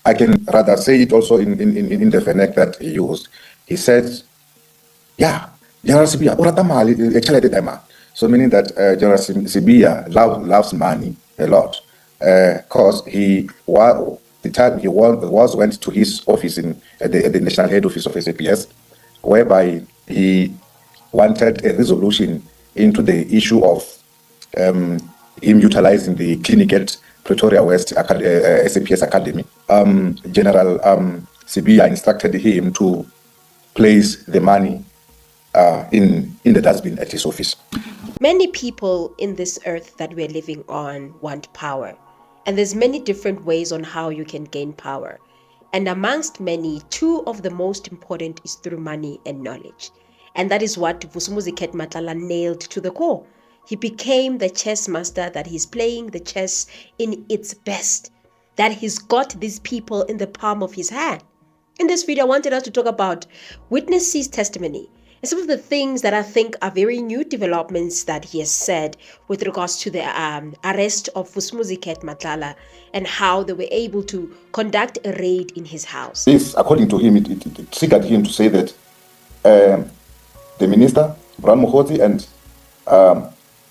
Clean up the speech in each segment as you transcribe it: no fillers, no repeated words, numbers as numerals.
I can rather say it also in the vernac that he used. He said, yeah, General SIBIYA, actually, so meaning that General SIBIYA loves money a lot, because the time he went to his office at the national head office of SAPS, whereby he wanted a resolution into the issue of him utilizing the clinic at Pretoria West SAPS Academy. General SIBIYA instructed him to place the money in the dustbin at his office. Many people in this earth that we're living on want power. And there's many different ways on how you can gain power. And amongst many, two of the most important is through money and knowledge. And that is what VUSUMUZI Matlala nailed to the core. He became the chess master, that he's playing the chess in its best, that he's got these people in the palm of his hand. In this video, I wanted us to talk about Witness C's testimony and some of the things that I think are very new developments that he has said with regards to the arrest of VUSUMUZI Matlala and how they were able to conduct a raid in his house. This, according to him, it triggered him to say that the minister, MOGOTSI, and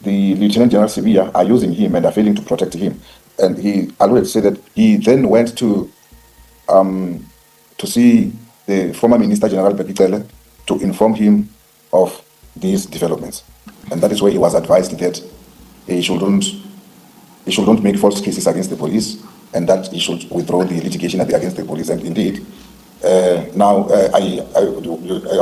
the Lieutenant General SIBIYA are using him and are failing to protect him. And he alluded to say that he then went to see the former Minister General MCHUNU to inform him of these developments. And that is where he was advised that he shouldn't make false cases against the police, and that he should withdraw the litigation against the police. And indeed, now on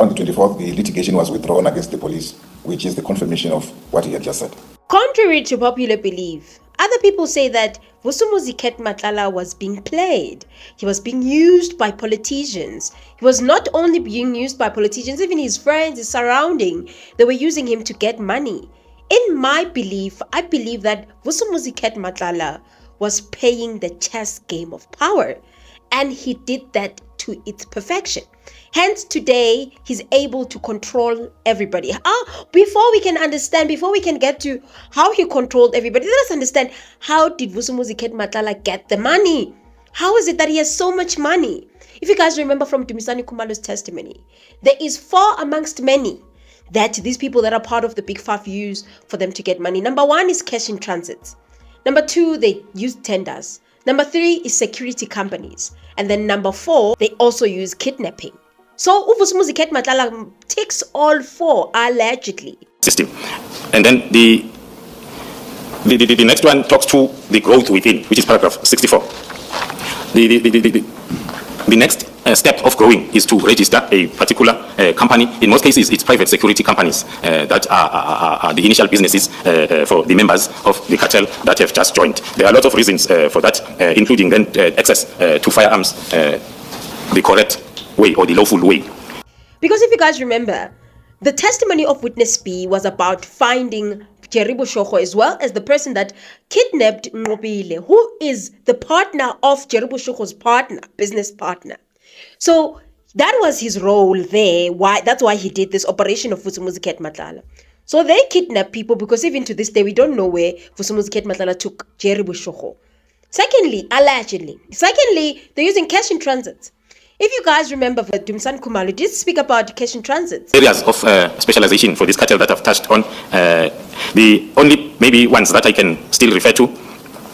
the 24th, the litigation was withdrawn against the police, which is the confirmation of what he had just said. Contrary to popular belief, other people say that VUSUMUZI Matlala was being played. He was being used by politicians. He was not only being used by politicians, even his friends, his surrounding, they were using him to get money. In my belief, I believe that VUSUMUZI Matlala was playing the chess game of power, and he did that to its perfection. Hence, today, he's able to control everybody. Before we can get to how he controlled everybody, let us understand, how did VUSUMUZI Matlala get the money? How is it that he has so much money? If you guys remember from Dumisani Khumalo's testimony, there is 4 amongst many that these people that are part of the Big Five use for them to get money. Number 1 is cash in transit. Number 2, they use tenders. Number 3 is security companies. And then number 4, they also use kidnapping. So VUSUMUZI Matlala ticks all 4 allegedly. System. And then the next one talks to the growth within, which is paragraph 64. The next step of growing is to register a particular company. In most cases, it's private security companies that are the initial businesses for the members of the cartel that have just joined. There are a lot of reasons for that, including then access to firearms the correct way or the lawful way. Because if you guys remember, the testimony of Witness B was about finding Jerry Bushoko, as well as the person that kidnapped Ngobile, who is the partner of Jerry Bushoko's business partner. So that was his role there. That's why he did this operation of VUSUMUZI Matlala. So they kidnapped people, because even to this day, we don't know where VUSUMUZI Matlala took Jerry Bushoko. Secondly, allegedly. They're using cash in transit. If you guys remember, Dumisani Khumalo did speak about cash in transit. Areas of specialization for this cartel that I've touched on, the only maybe ones that I can still refer to,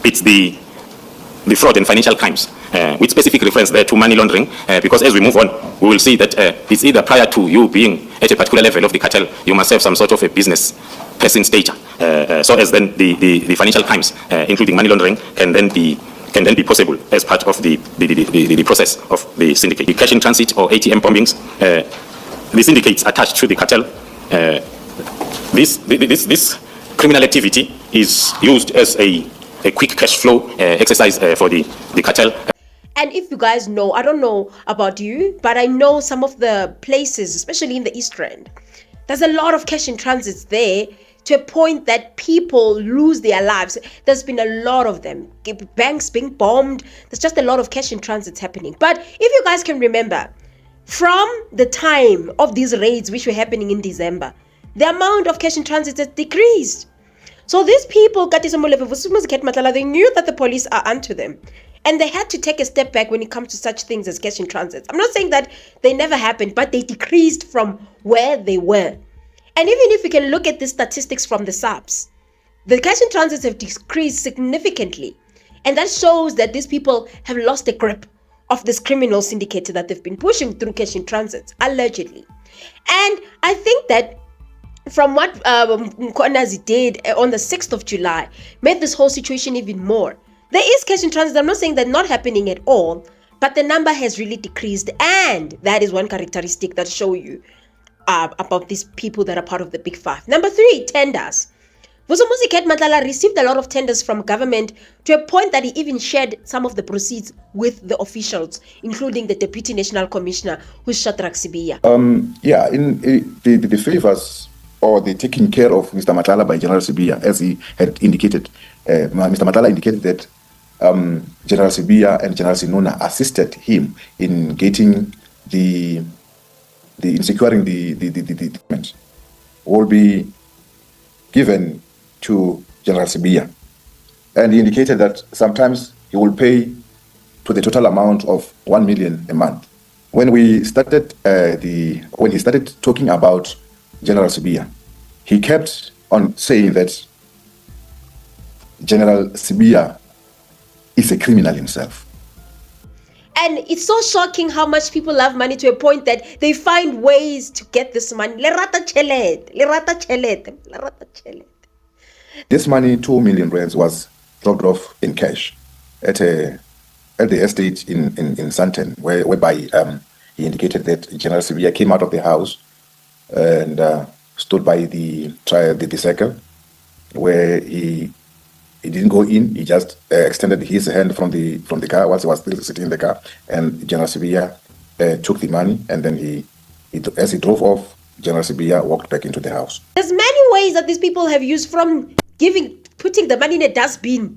it's the fraud and financial crimes, with specific reference there to money laundering, because as we move on, we will see that it's either prior to you being at a particular level of the cartel, you must have some sort of a business person stature, so as then the financial crimes, including money laundering, can then be possible as part of the process of the syndicate. The cash in transit or ATM bombings, the syndicates attached to the cartel, this criminal activity is used as a quick cash flow exercise for the cartel. And if you guys know, I don't know about you, but I know some of the places, especially in the East End, there's a lot of cash in transits there, to a point that people lose their lives. There's been a lot of them. Banks being bombed. There's just a lot of cash in transits happening. But if you guys can remember, from the time of these raids which were happening in December, the amount of cash in transit has decreased. So these people, VUSUMUZI Matlala, they knew that the police are onto them. And they had to take a step back when it comes to such things as cash in transit. I'm not saying that they never happened, but they decreased from where they were. And even if we can look at the statistics from the SAPS, the cash in transits have decreased significantly. And that shows that these people have lost the grip of this criminal syndicate that they've been pushing through cash in transit, allegedly. And I think that from what Mkonazi did on the 6th of July, made this whole situation even more. There is cash in transit. I'm not saying that not happening at all, but the number has really decreased. And that is one characteristic that show you about these people that are part of the Big Five. Number 3, tenders. VUSUMUZI Matlala received a lot of tenders from government to a point that he even shared some of the proceeds with the officials, including the Deputy National Commissioner, who's SHADRACK SIBIYA. In the favors or the taking care of Mr. Matlala by General SIBIYA, as he had indicated, Mr. Matlala indicated that General SIBIYA and General Sinuna assisted him in getting in securing the document will be given to General SIBIYA. And he indicated that sometimes he will pay to the total amount of 1 million a month. When he started talking about General SIBIYA, he kept on saying that General SIBIYA is a criminal himself. And it's so shocking how much people love money to a point that they find ways to get this money. This money, 2 million rands, was dropped off in cash at the estate in Santen, whereby he indicated that General SIBIYA came out of the house and stood by the circle, where he didn't go in. He just extended his hand from the car whilst he was still sitting in the car, and General SIBIYA took the money, and then as he drove off, General SIBIYA walked back into the house. There's many ways that these people have used, from putting the money in a dustbin,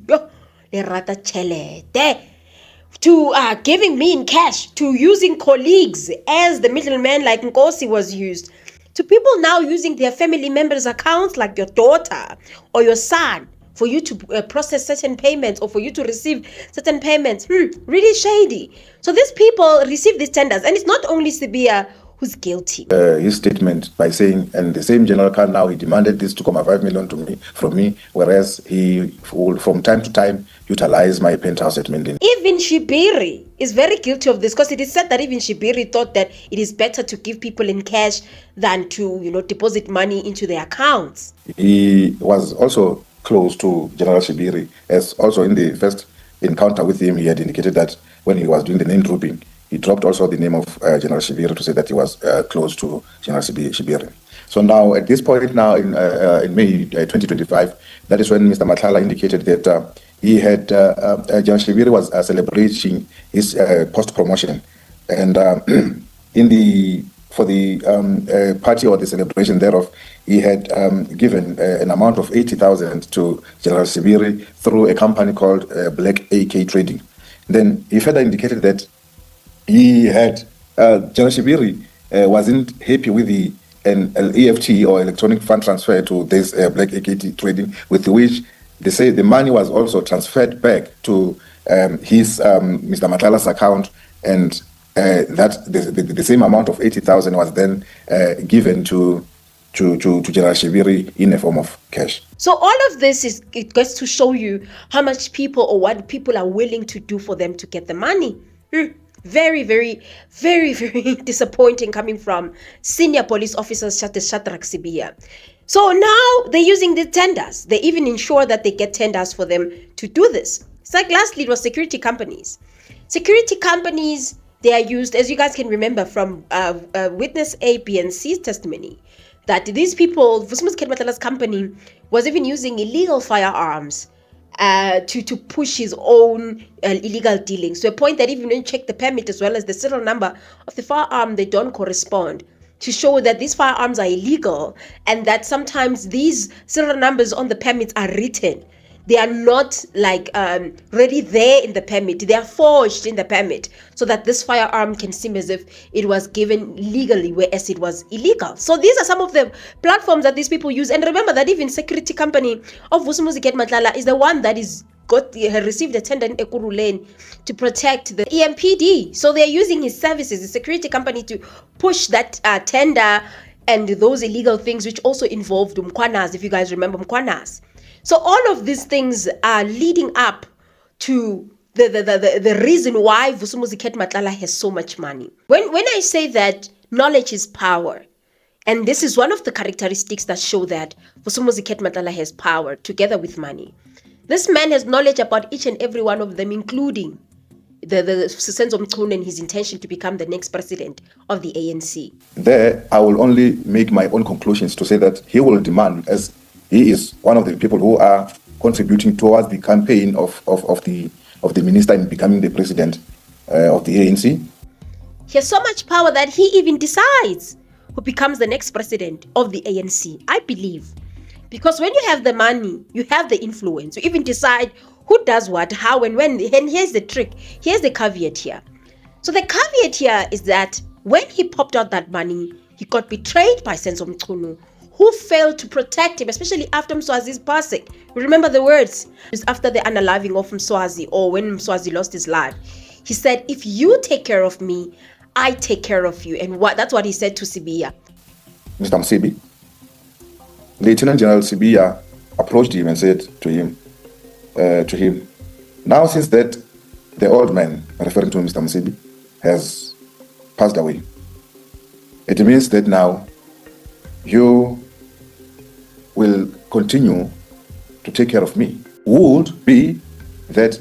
to giving me in cash, to using colleagues as the middleman like Nkosi was used, to people now using their family members' accounts like your daughter or your son for you to process certain payments or for you to receive certain payments. Really shady. So these people receive these tenders, and it's not only SIBIYA who's guilty. His statement by saying, and the same general car now, he demanded this 2.5 million from me, whereas he would from time to time utilize my penthouse at Minden. Even Shibiri is very guilty of this, because it is said that even Shibiri thought that it is better to give people in cash than to, deposit money into their accounts. He was also close to General Shibiri, as also in the first encounter with him, he had indicated that when he was doing the name dropping, he dropped also the name of General Shibiri to say that he was close to General Shibiri. So now, at this point now, in May 2025, that is when Mr. Matlala indicated that he had, General Shibiri was celebrating his post-promotion. And for the party or the celebration thereof, he had given an amount of 80,000 to General Shibiri through a company called Black AK Trading. Then he further indicated that he had General Shibiri wasn't happy with an EFT or electronic fund transfer to this Black AK Trading, with which they say the money was also transferred back to his Mr. Matlala's account, and that the same amount of 80,000 was then given to General Shibiri in a form of cash. So all of this it gets to show you how much people or what people are willing to do for them to get the money. Very, very, very, very disappointing coming from senior police officers such as SHADRACK SIBIYA. So now they're using the tenders. They even ensure that they get tenders for them to do this. It's like lastly, it was security companies. Security companies, they are used, as you guys can remember from witness A, B, and C's testimony, that these people, VUSUMUZI Matlala's company, was even using illegal firearms to push his own illegal dealings, to a point that even when you check the permit as well as the serial number of the firearm, they don't correspond, to show that these firearms are illegal, and that sometimes these serial numbers on the permits are written. They are not like really there in the permit. They are forged in the permit so that this firearm can seem as if it was given legally, whereas it was illegal. So these are some of the platforms that these people use. And remember that even security company of VUSUMUZI Matlala is the one that is received a tender in Ekurhuleni to protect the EMPD. So they're using his services, the security company, to push that tender and those illegal things, which also involved MCHUNU, if you guys remember MCHUNU. So all of these things are leading up to the reason why VUSUMUZI Matlala has so much money. When I say that knowledge is power, and this is one of the characteristics that show that VUSUMUZI Matlala has power together with money. This man has knowledge about each and every one of them, including the sense of MCHUNU and his intention to become the next president of the ANC. There, I will only make my own conclusions to say that he will demand, as he is one of the people who are contributing towards the campaign of the minister in becoming the president of the ANC. He has so much power that he even decides who becomes the next president of the ANC, I believe. Because when you have the money, you have the influence. You even decide who does what, how, and when. And here's the trick. Here's the caveat here. So the caveat here is that when he popped out that money, he got betrayed by Senzo MCHUNU, who failed to protect him, especially after Mswazi's passing. Remember the words? It was after the unaliving of Mswazi, or when Mswazi lost his life. He said, if you take care of me, I take care of you. And that's what he said to SIBIYA. Mr. Msibi, Lieutenant General SIBIYA approached him and said to him, now since that the old man, referring to Mr. Msibi, has passed away, it means that now you will continue to take care of me. Would be that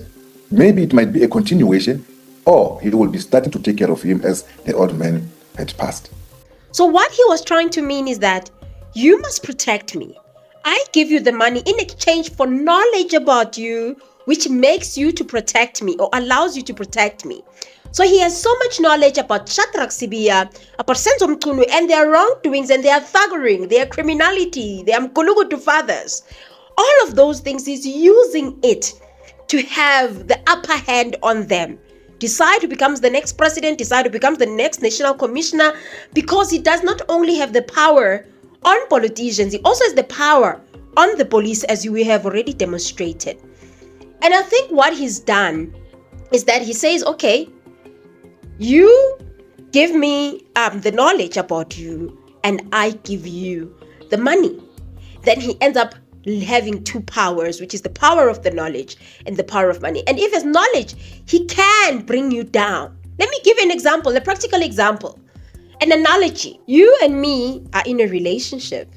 maybe it might be a continuation, or he will be starting to take care of him as the old man had passed. So what he was trying to mean is that you must protect me. I give you the money in exchange for knowledge about you, which makes you to protect me or allows you to protect me. So he has so much knowledge about SHADRACK SIBIYA, about Senzo MCHUNU and their wrongdoings and their thuggery, their criminality, their mkulugu fathers. All of those things, he's using it to have the upper hand on them. Decide who becomes the next president, decide who becomes the next national commissioner, because he does not only have the power on politicians, he also has the power on the police, as we have already demonstrated. And I think what he's done is that he says, okay, you give me the knowledge about you and I give you the money. Then he ends up having two powers, which is the power of the knowledge and the power of money. And if it's knowledge, he can bring you down. Let me give you an example, a practical example, an analogy. You and me are in a relationship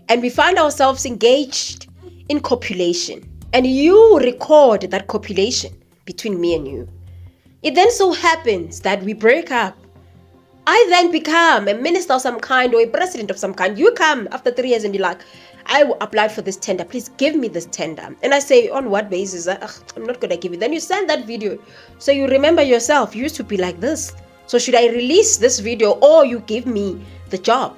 and we find ourselves engaged in copulation, and you record that copulation between me and you. It then so happens that we break up. I then become a minister of some kind or a president of some kind. You come after 3 years and be like, I applied for this tender. Please give me this tender. And I say, on what basis? I'm not going to give it. Then you send that video. So you remember yourself. You used to be like this. So should I release this video or you give me the job?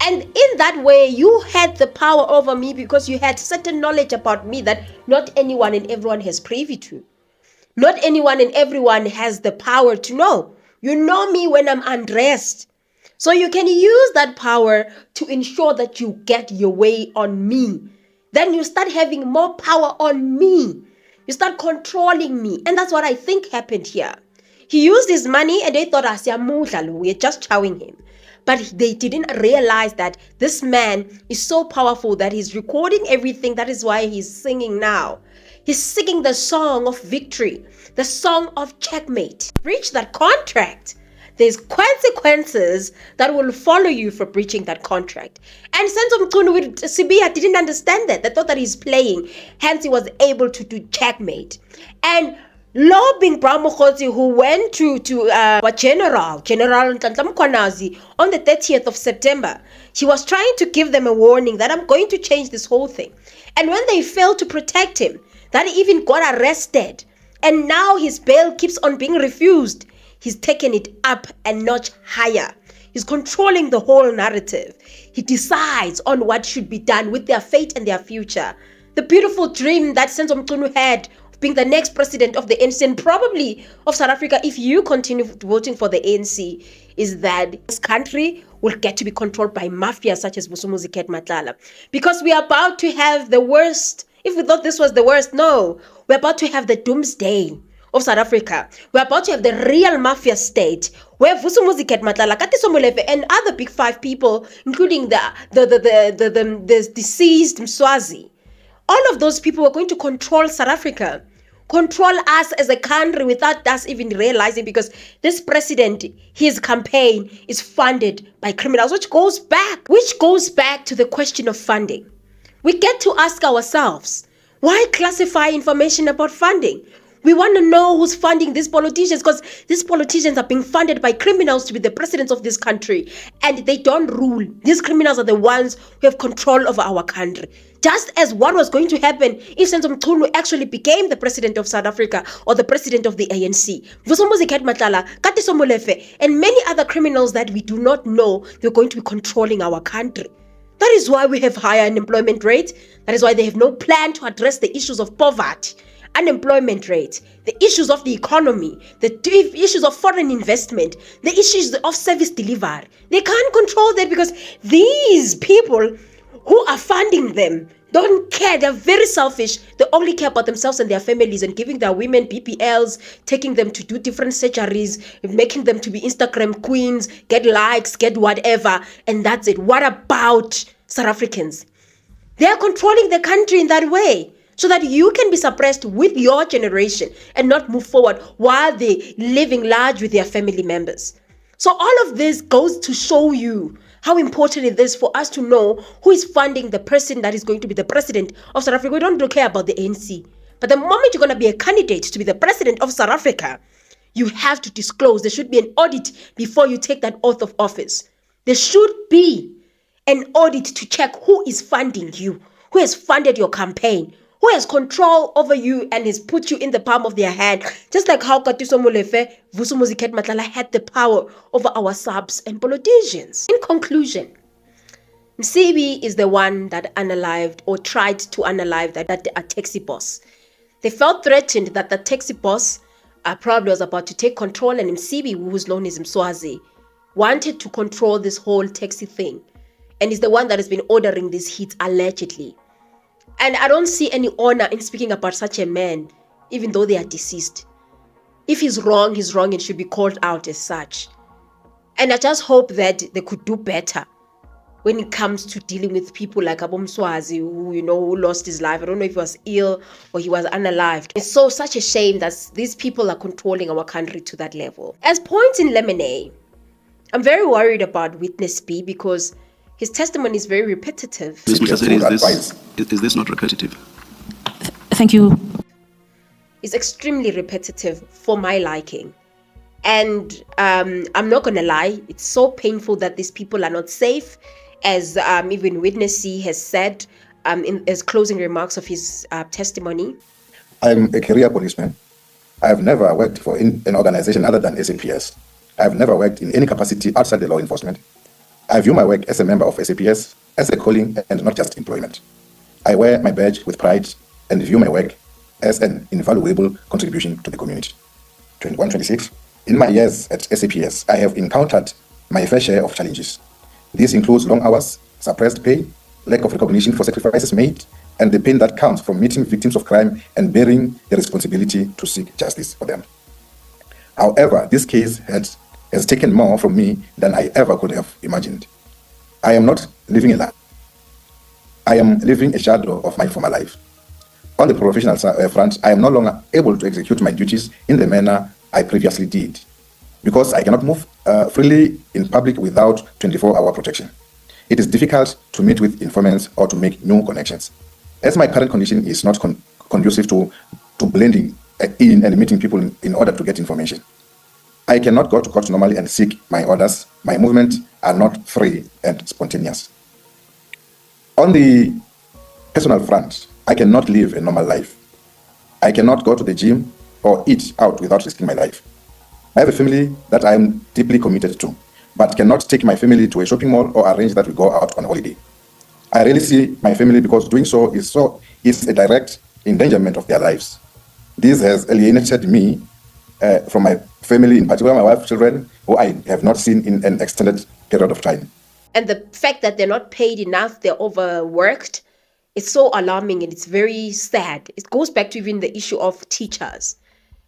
And in that way, you had the power over me because you had certain knowledge about me that not anyone and everyone has privy to. Not anyone and everyone has the power to know. You know me when I'm undressed. So you can use that power to ensure that you get your way on me. Then you start having more power on me. You start controlling me. And that's what I think happened here. He used his money and they thought, we're just chowing him. But they didn't realize that this man is so powerful that he's recording everything. That is why he's singing now. He's singing the song of victory, the song of checkmate. Breach that contract. There's consequences that will follow you for breaching that contract. And Senzo MCHUNU with SIBIYA didn't understand that. They thought that he's playing. Hence, he was able to do checkmate. And lobbying MOGOTSI, who went to General Nhlanhla on the 30th of September, he was trying to give them a warning that I'm going to change this whole thing. And when they failed to protect him, that he even got arrested. And now his bail keeps on being refused. He's taken it up a notch higher. He's controlling the whole narrative. He decides on what should be done with their fate and their future. The beautiful dream that Senzo MCHUNU had of being the next president of the ANC and probably of South Africa if you continue voting for the ANC is that this country will get to be controlled by mafia such as VUSUMUZI Matlala. Because we are about to have the worst If we thought this was the worst, no. We're about to have the doomsday of South Africa. We're about to have the real mafia state where VUSUMUZI, Matlala, Katiso Molefe, and other big five people, including the deceased Mswazi. All of those people were going to control South Africa, control us as a country without us even realizing, because this president, his campaign is funded by criminals, which goes back to the question of funding. We get to ask ourselves, why classify information about funding? We want to know who's funding these politicians, because these politicians are being funded by criminals to be the presidents of this country, and they don't rule. These criminals are the ones who have control over our country. Just as what was going to happen if MCHUNU actually became the president of South Africa or the president of the ANC. VUSUMUZI, Matlala, Katiso Molefe, and many other criminals that we do not know they're going to be controlling our country. That is why we have higher unemployment rate. That is why they have no plan to address the issues of poverty, unemployment rate, the issues of the economy, the issues of foreign investment, the issues of service delivery. They can't control that because these people who are funding them don't care. They're very selfish. They only care about themselves and their families, and giving their women BPLs, taking them to do different surgeries, making them to be Instagram queens, get likes, get whatever, and that's it. What about South Africans? They're controlling the country in that way so that you can be suppressed with your generation and not move forward while they're living large with their family members. So all of this goes to show you how important it is for us to know who is funding the person that is going to be the president of South Africa. We don't care about the ANC. But the moment you're going to be a candidate to be the president of South Africa, you have to disclose. There should be an audit before you take that oath of office. There should be an audit to check who is funding you, who has funded your campaign, who has control over you and has put you in the palm of their hand. Just like how Katiso Molefe, VUSUMUZI, Matlala had the power over our subs and politicians. In conclusion, Msibi is the one that unalived or tried to unalive that taxi boss. They felt threatened that the taxi boss probably was about to take control, and Msibi, who's known as Mswazi, wanted to control this whole taxi thing. And is the one that has been ordering these hits allegedly. And I don't see any honor in speaking about such a man, even though they are deceased. If he's wrong and should be called out as such. And I just hope that they could do better when it comes to dealing with people like Abo Mswazi, who lost his life. I don't know if he was ill or he was unalived. It's such a shame that these people are controlling our country to that level. As points in Lemonade, I'm very worried about Witness B because his testimony is very repetitive. Is this not repetitive? Thank you. It's extremely repetitive for my liking. And I'm not going to lie, it's so painful that these people are not safe, as even Witness C has said in his closing remarks of his testimony. I'm a career policeman. I have never worked for an organization other than SAPS. I have never worked in any capacity outside the law enforcement. I view my work as a member of SAPS as a calling and not just employment. I wear my badge with pride and view my work as an invaluable contribution to the community. 21-26. In my years at SAPS, I have encountered my fair share of challenges. This includes long hours, suppressed pay, lack of recognition for sacrifices made, and the pain that comes from meeting victims of crime and bearing the responsibility to seek justice for them. However, this case has taken more from me than I ever could have imagined. I am not living a lie. I am living a shadow of my former life. On the professional front, I am no longer able to execute my duties in the manner I previously did, because I cannot move freely in public without 24-hour protection. It is difficult to meet with informants or to make new connections, as my current condition is not conducive to blending in and meeting people in order to get information. I cannot go to court normally and seek my orders. My movements are not free and spontaneous. On the personal front, I cannot live a normal life. I cannot go to the gym or eat out without risking my life. I have a family that I am deeply committed to, but cannot take my family to a shopping mall or arrange that we go out on holiday. I rarely see my family because doing so is a direct endangerment of their lives. This has alienated me from my family, in particular my wife, children, who I have not seen in an extended period of time. And the fact that they're not paid enough, they're overworked, It's so alarming and it's very sad. It goes back to even the issue of teachers.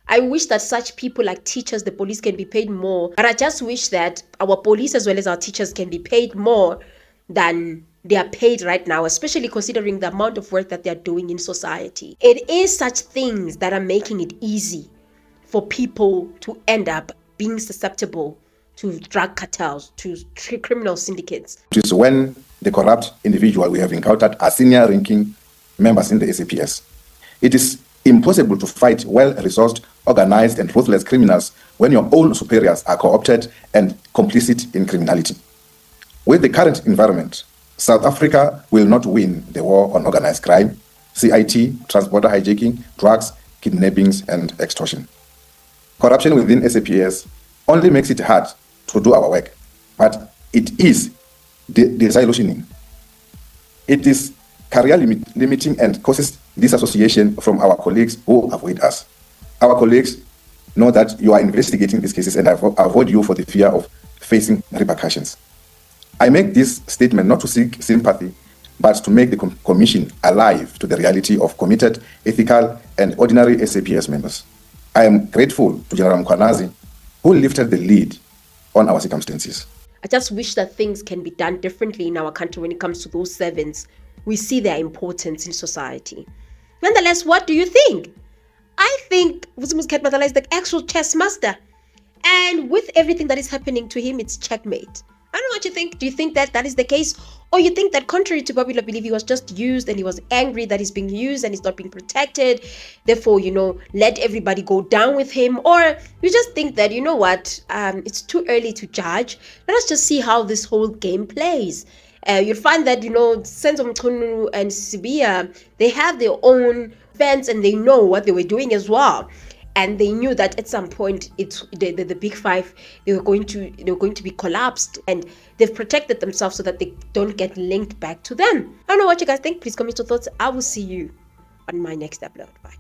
I wish that such people like teachers, the police, can be paid more. But I just wish that our police as well as our teachers can be paid more than they are paid right now, especially considering the amount of work that they are doing in society. It is such things that are making it easy for people to end up being susceptible to drug cartels, to criminal syndicates. It is when the corrupt individual we have encountered are senior ranking members in the SAPS. It is impossible to fight well-resourced, organized, and ruthless criminals when your own superiors are co-opted and complicit in criminality. With the current environment, South Africa will not win the war on organized crime, CIT, transporter hijacking, drugs, kidnappings, and extortion. Corruption within SAPS only makes it hard to do our work, but it is disillusioning. It is career limiting and causes disassociation from our colleagues who avoid us. Our colleagues know that you are investigating these cases and avoid you for the fear of facing repercussions. I make this statement not to seek sympathy, but to make the Commission alive to the reality of committed, ethical, and ordinary SAPS members. I am grateful to General Mkhwanazi, who lifted the lead on our circumstances. I just wish that things can be done differently in our country when it comes to those servants. We see their importance in society. Nonetheless, what do you think? I think VUSUMUZI Matlala is the actual chess master. And with everything that is happening to him, it's checkmate. I don't know what you think. Do you think that that is the case? Or you think that contrary to popular belief, he was just used and he was angry that he's being used and he's not being protected. Therefore, let everybody go down with him. Or you just think that, you know what, it's too early to judge. Let us just see how this whole game plays. You'll find that, MCHUNU and SIBIYA, they have their own fans and they know what they were doing as well. And they knew that at some point, the big five, they were going to be collapsed, and they've protected themselves so that they don't get linked back to them. I don't know what you guys think. Please comment your thoughts. I will see you on my next upload. Bye.